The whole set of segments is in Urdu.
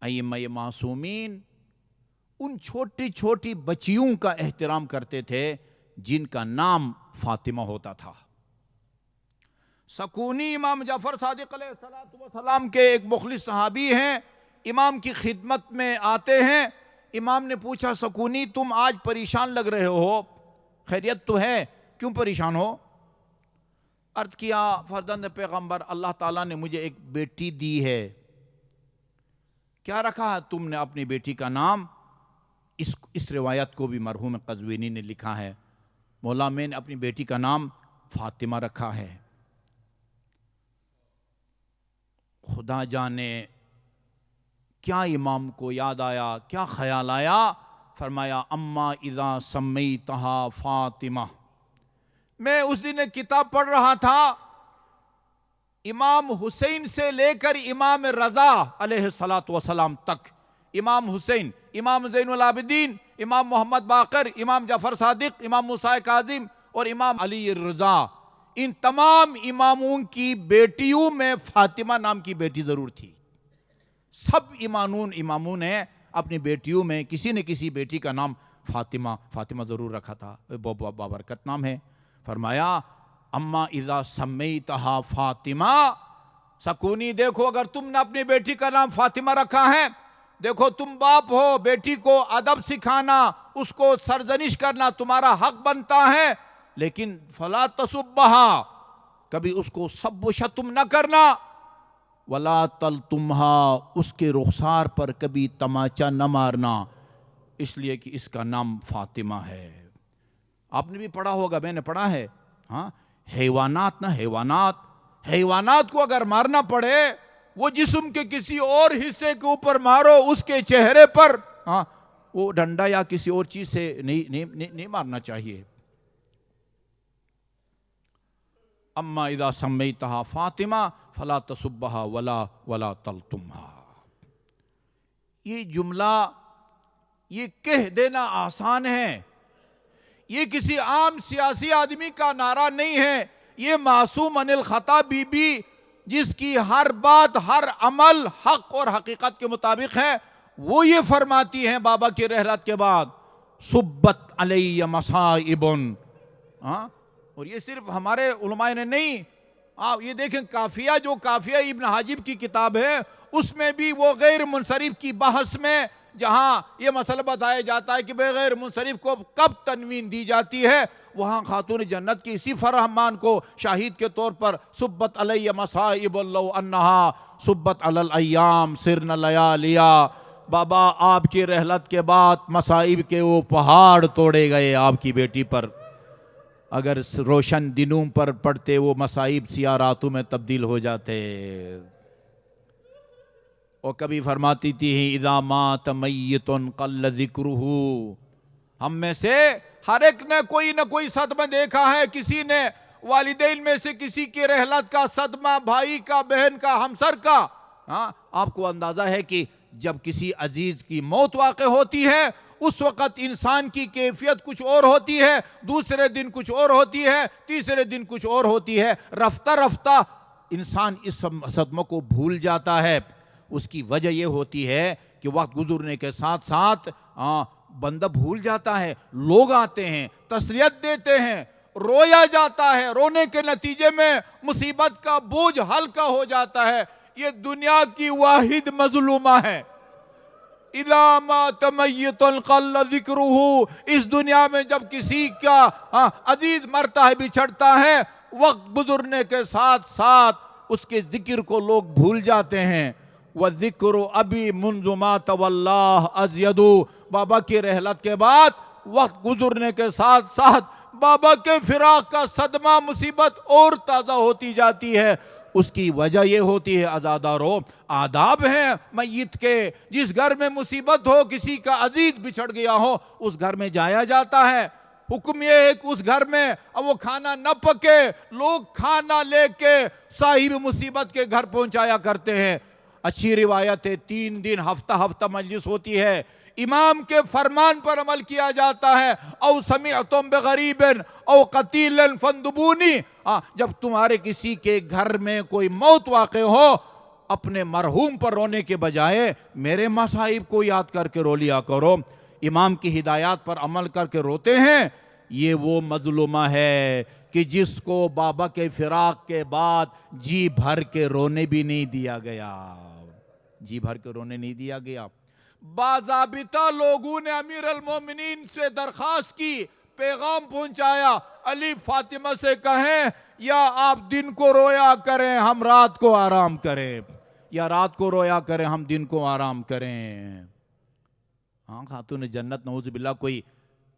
ائمہ معصومین ان چھوٹی چھوٹی بچیوں کا احترام کرتے تھے جن کا نام فاطمہ ہوتا تھا۔ سکونی امام جعفر صادق علیہ السلام کے ایک مخلص صحابی ہیں، امام کی خدمت میں آتے ہیں۔ امام نے پوچھا سکونی تم آج پریشان لگ رہے ہو، خیریت تو ہے، کیوں پریشان ہو؟ عرض کیا فرزند پیغمبر اللہ تعالیٰ نے مجھے ایک بیٹی دی ہے۔ کیا رکھا ہے تم نے اپنی بیٹی کا نام؟ اس روایت کو بھی مرحوم قزوینی نے لکھا ہے، مولا میں نے اپنی بیٹی کا نام فاطمہ رکھا ہے۔ خدا جانے کیا امام کو یاد آیا، کیا خیال آیا، فرمایا اما اذا سمیتہا فاطمہ۔ میں اس دن ایک کتاب پڑھ رہا تھا، امام حسین سے لے کر امام رضا علیہ السلام تک، امام حسین، امام زین العابدین، امام محمد باقر، امام جعفر صادق، امام موسیٰ کاظم اور امام علی الرضا، ان تمام اماموں کی بیٹیوں میں فاطمہ نام کی بیٹی ضرور تھی۔ سب اماموں نے اپنی بیٹیوں میں کسی نہ کسی بیٹی کا نام فاطمہ ضرور رکھا تھا، بابرکت نام ہے۔ فرمایا اما اذا سمیتہا فاطمہ، سکونی دیکھو اگر تم نے اپنی بیٹی کا نام فاطمہ رکھا ہے، دیکھو تم باپ ہو، بیٹی کو ادب سکھانا، اس کو سرزنش کرنا تمہارا حق بنتا ہے، لیکن فلا تسبھا، کبھی اس کو سب و شتم نہ کرنا، ولا تلتمھا، اس کے رخسار پر کبھی تماچا نہ مارنا، اس لیے کہ اس کا نام فاطمہ ہے۔ آپ نے بھی پڑھا ہوگا، میں نے پڑھا ہے، ہاں، حیوانات کو اگر مارنا پڑے، وہ جسم کے کسی اور حصے کے اوپر مارو، اس کے چہرے پر، ہاں، وہ ڈنڈا یا کسی اور چیز سے نہیں مارنا چاہیے۔ اما اذا سمیتہا فاطمہ فلا تسبھا ولا تلتمھا۔ یہ جملہ یہ کہہ دینا آسان ہے، یہ کسی عام سیاسی آدمی کا نعرہ نہیں ہے، یہ معصوم عن الخطا بی بی جس کی ہر بات ہر عمل حق اور حقیقت کے مطابق ہے، وہ یہ فرماتی ہیں بابا کی رحلت کے بعد، صبت علی مصائب، اور یہ صرف ہمارے علماء نے نہیں، آپ یہ دیکھیں کافیہ، جو کافیہ ابن حاجب کی کتاب ہے، اس میں بھی وہ غیر منصرف کی بحث میں جہاں یہ مسئلہ بتایا جاتا ہے کہ غیر منصرف کو کب تنوین دی جاتی ہے، وہاں خاتون جنت کی اسی فرحمان کو شاہد کے طور پر صبت علی مصائب لو انہا صبت علی الایام سرن لیالیا، بابا آپ کی رحلت کے بعد مصائب کے وہ پہاڑ توڑے گئے آپ کی بیٹی پر، اگر روشن دنوں پر پڑتے وہ مصائب سیاہ راتوں میں تبدیل ہو جاتے۔ اور کبھی فرماتی تھی اذا مات میت قل ذکرہ، ہم میں سے ہر ایک نے کوئی نہ کوئی صدمہ دیکھا ہے، کسی نے والدین میں سے کسی کی رحلت کا صدمہ، بھائی کا، بہن کا، ہمسر کا، ہاں، آپ کو اندازہ ہے کہ جب کسی عزیز کی موت واقع ہوتی ہے اس وقت انسان کی کیفیت کچھ اور ہوتی ہے، دوسرے دن کچھ اور ہوتی ہے، تیسرے دن کچھ اور ہوتی ہے، رفتہ رفتہ انسان اس صدمہ کو بھول جاتا ہے۔ اس کی وجہ یہ ہوتی ہے کہ وقت گزرنے کے ساتھ ساتھ بندہ بھول جاتا ہے، لوگ آتے ہیں، تسلیت دیتے ہیں، رویا جاتا ہے، رونے کے نتیجے میں مصیبت کا بوجھ ہلکا ہو جاتا ہے۔ یہ دنیا کی واحد مظلومہ ہے، اذا مات میت قل ذکرہ، اس دنیا میں جب کسی کا عزیز مرتا ہے، بچھڑتا ہے، وقت گزرنے کے ساتھ ساتھ اس کے ذکر کو لوگ بھول جاتے ہیں۔ وَالذِّكْرُ أَبِي مُنْذُ مَاتَ وَاللَّهُ أَزْيَدُ، بابا کی رحلت کے بعد وقت گزرنے کے ساتھ ساتھ بابا کے فراق کا صدمہ، مصیبت اور تازہ ہوتی جاتی ہے۔ اس کی وجہ یہ ہوتی ہے عزادارو، آداب ہیں میت کے، جس گھر میں مصیبت ہو، کسی کا عزیز بچھڑ گیا ہو، اس گھر میں جایا جاتا ہے۔ حکم یہ ہے کہ اس گھر میں اب وہ کھانا نہ پکے، لوگ کھانا لے کے صاحب مصیبت کے گھر پہنچایا کرتے ہیں۔ اچھی روایت ہے، 3 دن ہفتہ مجلس ہوتی ہے، امام کے فرمان پر عمل کیا جاتا ہے۔ او سمعتم بغریب او قتیل فاندبونی، جب تمہارے کسی کے گھر میں کوئی موت واقع ہو، اپنے مرحوم پر رونے کے بجائے میرے مصائب کو یاد کر کے رو لیا کرو۔ امام کی ہدایات پر عمل کر کے روتے ہیں، یہ وہ مظلومہ ہے کہ جس کو بابا کے فراق کے بعد جی بھر کے رونے بھی نہیں دیا گیا، جی بھر کے رونے نہیں دیا گیا۔ باضابطہ لوگوں نے امیر المومنین سے درخواست کی، پیغام پہنچایا، علی فاطمہ سے کہیں یا آپ دن کو رویا کریں ہم رات کو آرام کریں، یا رات کو رویا کریں ہم دن کو آرام کریں۔ ہاں، خاتون جنت نعوذ باللہ کوئی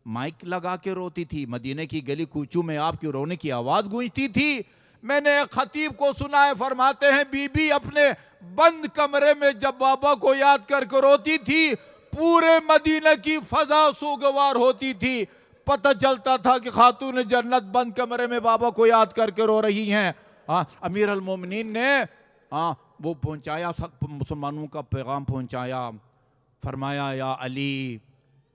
مائک لگا کے روتی تھی، مدینہ کی گلی کوچوں میں آپ کی رونے کی آواز گونجتی تھی۔ میں نے ایک خطیب کو سنا ہے، فرماتے ہیں بی بی اپنے بند کمرے میں جب بابا کو یاد کر کے روتی تھی، پورے مدینہ کی فضا سوگوار ہوتی تھی، پتہ چلتا تھا کہ خاتون جنت بند کمرے میں بابا کو یاد کر کے رو رہی ہیں۔ امیر المومنین نے وہ پہنچایا، مسلمانوں کا پیغام پہنچایا، فرمایا یا علی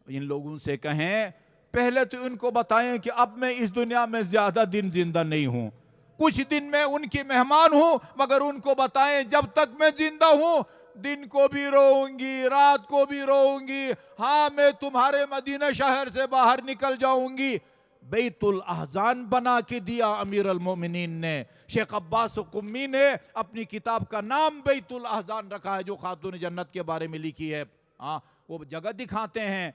ان لوگوں سے کہیں پہلے تو ان کو بتائیں کہ اب میں اس دنیا میں زیادہ دن زندہ نہیں ہوں، کچھ دن میں ان کی مہمان ہوں، مگر ان کو بتائیں جب تک میں زندہ ہوں دن کو بھی روؤں گی رات کو بھی روؤں گی، ہاں میں تمہارے مدینہ شہر سے باہر نکل جاؤں گی۔ بیت الاحزان بنا کے دیا امیر المومنین نے۔ شیخ عباس قمی نے اپنی کتاب کا نام بیت الاحزان رکھا ہے جو خاتون جنت کے بارے میں لکھی ہے۔ وہ جگہ دکھاتے ہیں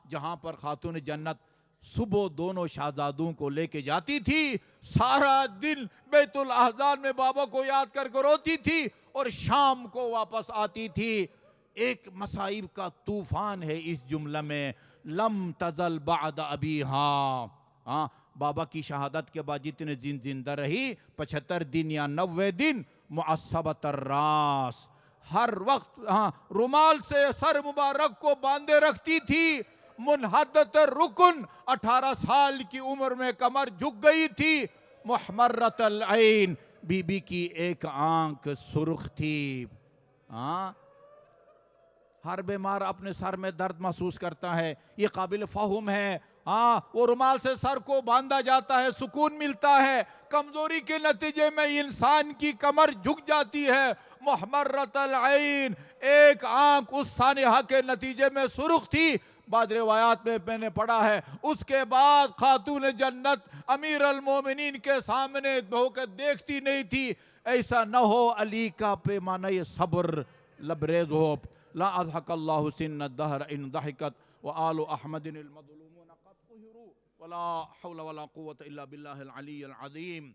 جہاں پر خاتون جنت صبح دونوں شہزادوں کو لے کے جاتی تھی، سارا دن بیت الاحزان میں بابا کو یاد کر کے روتی تھی اور شام کو واپس آتی تھی۔ ایک مصائب کا طوفان ہے اس جملہ میں، لم تزل بعد ابیہا، بابا کی شہادت کے بعد جتنے دن زندہ رہی، 75 دن یا 90 دن، معصبۃ الراس، ہر وقت رومال سے سر مبارک کو باندھے رکھتی تھی، منحدت الرکن، 18 سال کی عمر میں کمر جھک گئی تھی، محمرۃ العین، بی بی کی ایک آنکھ سرخ تھی۔ ہر بیمار اپنے سر میں درد محسوس کرتا ہے، یہ قابل فہم ہے۔ وہ رومال سے سر کو باندھا جاتا ہے، سکون ملتا ہے، کمزوری کے نتیجے میں انسان کی کمر جھک جاتی ہے۔ محمرۃ العین، ایک آنکھ اس سانحہ کے نتیجے میں سرخ تھی۔ بعض روایات میں نے پڑھا ہے اس کے بعد خاتون جنت امیر المومنین کے سامنے ہو کے دیکھتی نہیں تھی۔ ایسا نہ ہو علی کا پیمانہ صبر لبریز ہو۔ لا اضحک اللہ سن الدہر ان ضحکت وآل احمد المظلومون قد قہروا ولا حول ولا قوة الا باللہ العلی العظیم۔